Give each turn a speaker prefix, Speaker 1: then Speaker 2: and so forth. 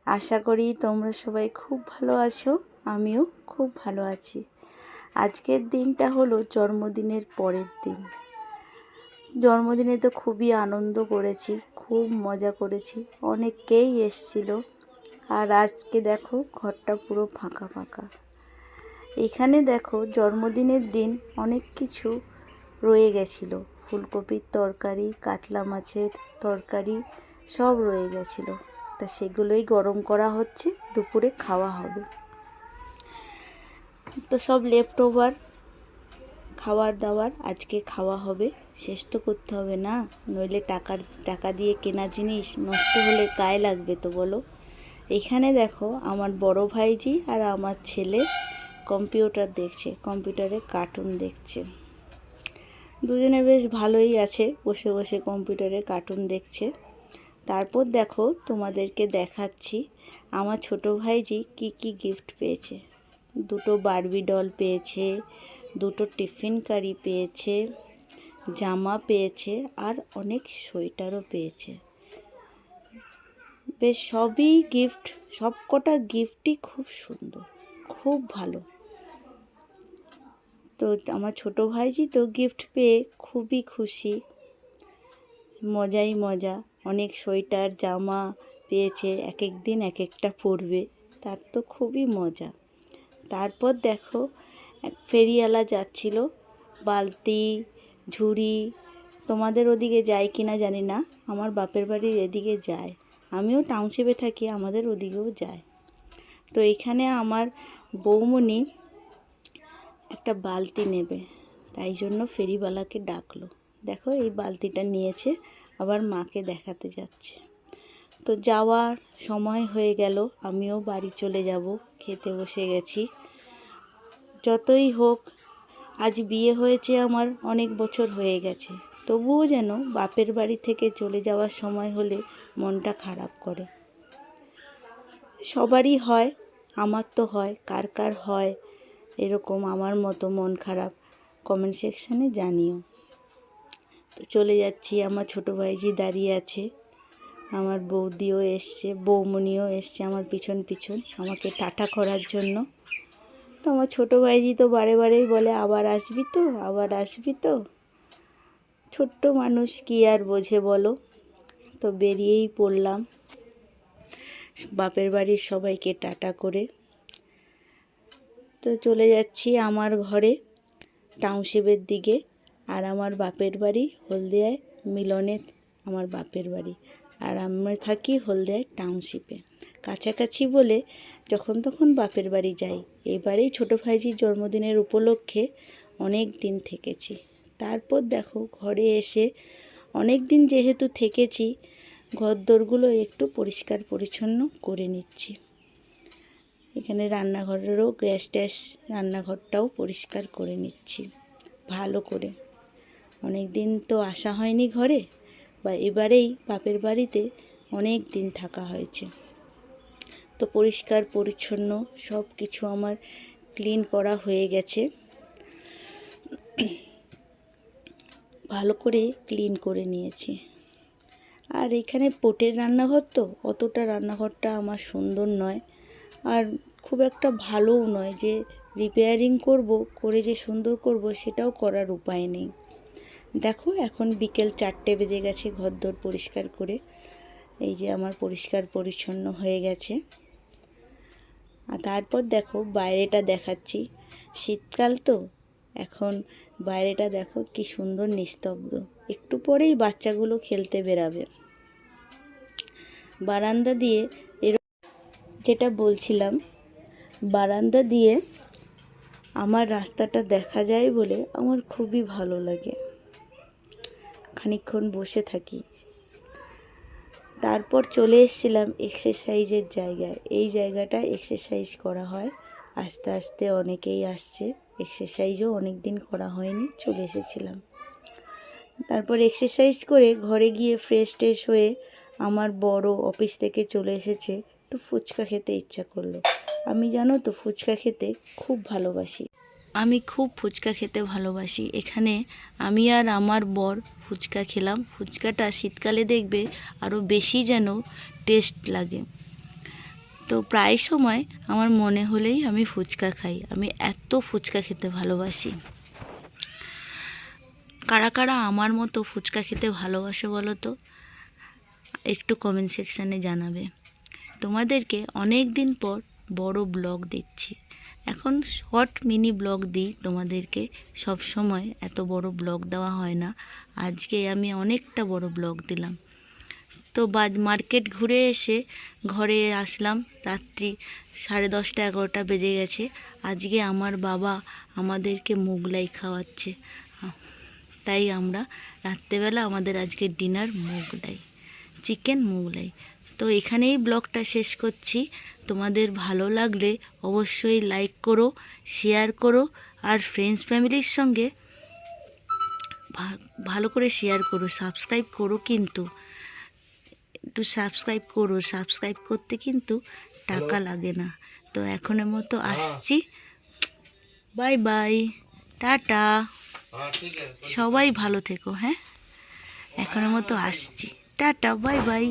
Speaker 1: আশা করি তোমরা সবাই খুব ভালো আছো, আমিও খুব ভালো আছি। আজকের দিনটা হলো জন্মদিনের পরের দিন। জন্মদিনে তো খুবই আনন্দ করেছি, খুব মজা করেছি, অনেকেই এসেছিল। আর আজকে দেখো ঘরটা পুরো ফাঁকা ফাঁকা। এখানে দেখো জন্মদিনের দিন অনেক কিছু রয়ে গেছিলো, ফুলকপির তরকারি, কাতলা মাছের তরকারি সব রয়ে গেছিলো। তা সেগুলোই গরম করা হচ্ছে, দুপুরে খাওয়া হবে। তো সব লেফট ওভার খাবার দাবার আজকে খাওয়া হবে, শেষ তো করতে হবে না, নইলে টাকা দিয়ে কেনা জিনিস নষ্ট হলে গায়ে লাগবে তো বলো। এখানে দেখো আমার বড় ভাইজি আর আমার ছেলে কম্পিউটার দেখছে, কম্পিউটারে কার্টুন দেখছে। দুজনে বেশ ভালোই আছে, বসে বসে কম্পিউটারে কার্টুন দেখছে। তারপর দেখো তোমাদেরকে দেখাচ্ছি আমার ছোট ভাইজি কি কি গিফট পেয়েছে। দুটো বারবি ডল পেয়েছে, দুটো টিফিন কারি পেয়েছে, জামা পেয়েছে, আর অনেক সোয়েটারও পেয়েছে। বেশ সবই গিফট, সব কটা গিফটই খুব সুন্দর, খুব ভালো। তো আমার ছোট ভাইজি তো গিফট পেয়ে খুবই খুশি, মজাই মজা। অনেক সোয়েটার জামা পেয়েছে, এক এক দিন এক একটা পরবে, তার তো খুবই মজা। তারপর দেখো এক ফেরিওয়ালা যাচ্ছিল, বালতি ঝুড়ি, তোমাদের ওদিকে যায় কিনা জানি না, আমার বাপের বাড়ির এদিকে যায়, আমিও টাউনশিপে থাকি, আমাদের ওদিকেও যায়। তো এখানে আমার বৌমণি একটা বালতি নেবে, তাই জন্য ফেরিওয়ালাকে ডাকলো। দেখো এই বালতিটা নিয়েছে, আবার মাকে দেখাতে যাচ্ছে। তো যাওয়ার সময় হয়ে গেল, আমিও বাড়ি চলে যাব, খেতে বসে গেছি। যতই হোক আজ বিয়ে হয়েছে আমার অনেক বছর হয়ে গেছে, তবুও যেন বাপের বাড়ি থেকে চলে যাওয়ার সময় হলে মনটা খারাপ করে। সবারই হয়, আমার তো হয়, কার কার হয় এরকম আমার মতো মন খারাপ, কমেন্ট সেকশানে জানিও। তো চলে যাচ্ছি, আমার ছোটো ভাইজি দাঁড়িয়ে আছে, আমার বৌদিও এসছে, বৌমণিও এসছে আমার পিছন পিছন আমাকে টাটা করার জন্য। তো আমার ছোটো ভাইজি তো বারে বারেই বলে আবার আসবি তো, আবার আসবি তো। ছোট্ট মানুষ কি আর বোঝে বলো। তো বেরিয়েই পড়লাম বাপের বাড়ির সবাইকে টাটা করে। তো চলে যাচ্ছি আমার ঘরে টাউনশিপের দিকে, আর আমার বাপের বাড়ি হলদিয়ায় মিলনে, আমার বাপের বাড়ি, আর আমরা থাকি হলদিয়ায় টাউনশিপে, কাছাকাছি বলে যখন তখন বাপের বাড়ি যাই। এবারেই ছোটো ভাইজির জন্মদিনের উপলক্ষে অনেক দিন থেকেছি। তারপর দেখো ঘরে এসে অনেক দিন যেহেতু থেকেছি, ঘরদোরগুলো একটু পরিষ্কার পরিচ্ছন্ন করে নিচ্ছি। এখানে রান্নাঘরেরও গ্যাস ট্যাস, রান্নাঘরটাও পরিষ্কার করে নিচ্ছি ভালো করে। অনেক দিন তো আসা হয়নি ঘরে, বা এবারেই বাপের বাড়িতে অনেক দিন থাকা হয়েছে। তো পরিষ্কার পরিচ্ছন্ন সব কিছু আমার ক্লিন করা হয়ে গেছে, ভালো করে ক্লিন করে নিয়েছি। আর এখানে পোটের রান্নাঘর, তো অতটা রান্নাঘরটা আমার সুন্দর নয়, আর খুব একটা ভালোও নয় যে রিপেয়ারিং করব, করে যে সুন্দর করব সেটাও করার উপায় নেই। দেখো এখন বিকেল 4টে বেজে গেছে, ঘরদোর পরিষ্কার করে এই যে আমার পরিষ্কার পরিচ্ছন্ন হয়ে গেছে। আর তারপর দেখো বাইরেটা দেখাচ্ছি, শীতকাল তো এখন বাইরেটা দেখো কি সুন্দর নিস্তব্ধ, একটু পরেই বাচ্চাগুলো খেলতে বেরাবে। বারান্দা দিয়ে যেটা বলছিলাম, বারান্দা দিয়ে আমার রাস্তাটা দেখা যায় বলে আমার খুবই ভালো লাগে, খানিকক্ষণ বসে থাকি। তারপর চলে এসেছিলাম এক্সারসাইজের জায়গায়, এই জায়গাটা এক্সারসাইজ করা হয়, আস্তে আস্তে অনেকেই আসছে, এক্সারসাইজও অনেক দিন করা হয়নি, চলে এসেছিলাম। তারপর এক্সারসাইজ করে ঘরে গিয়ে ফ্রেশ ট্রেশ হয়ে আমার বড় অফিস থেকে চলে এসেছে, একটু ফুচকা খেতে ইচ্ছা করলো। আমি জানো তো ফুচকা খেতে খুব ভালোবাসি, আমি খুব ফুচকা খেতে ভালোবাসি। এখানে আমি আর আমার বর ফুচকা খেলাম, ফুচকাটা শীতকালে দেখবে আরও বেশি যেন টেস্ট লাগে। তো প্রায় সময় আমার মনে হলেই আমি ফুচকা খাই। আমি এত ফুচকা খেতে ভালোবাসি। কারা কারা আমার মতো ফুচকা খেতে ভালোবাসে বলো তো? একটু কমেন্ট সেকশানে জানাবে। তোমাদেরকে অনেক দিন পর বড় ব্লগ দিচ্ছি। এখন শর্ট মিনি ব্লগ দিই তোমাদেরকে, সব সময় এত বড় ব্লগ দেওয়া হয় না। আজকে আমি অনেকটা বড় ব্লগ দিলাম। তো মার্কেট ঘুরে এসে ঘরে আসলাম, রাত্রি 10:30 11টা বেজে গেছে। আজকে আমার বাবা আমাদেরকে মোগলাই খাওয়াচ্ছে, তাই আমরা রাত্রেবেলা আমাদের আজকে ডিনার মোগলাই, চিকেন মোগলাই। তো এখানেই ব্লগটা শেষ করছি। তোমাদের ভালো লাগলে অবশ্যই লাইক করো, শেয়ার করো, আর ফ্রেন্ডস ফ্যামিলির সঙ্গে ভালো করে শেয়ার করো, সাবস্ক্রাইব করো। কিন্তু একটু সাবস্ক্রাইব করো, সাবস্ক্রাইব করতে কিন্তু টাকা লাগে না। তো এখনের মতো আসছি, বাই বাই, টাটা, সবাই ভালো থেকো। হ্যাঁ, এখনের মতো আসছি, টাটা, বাই বাই।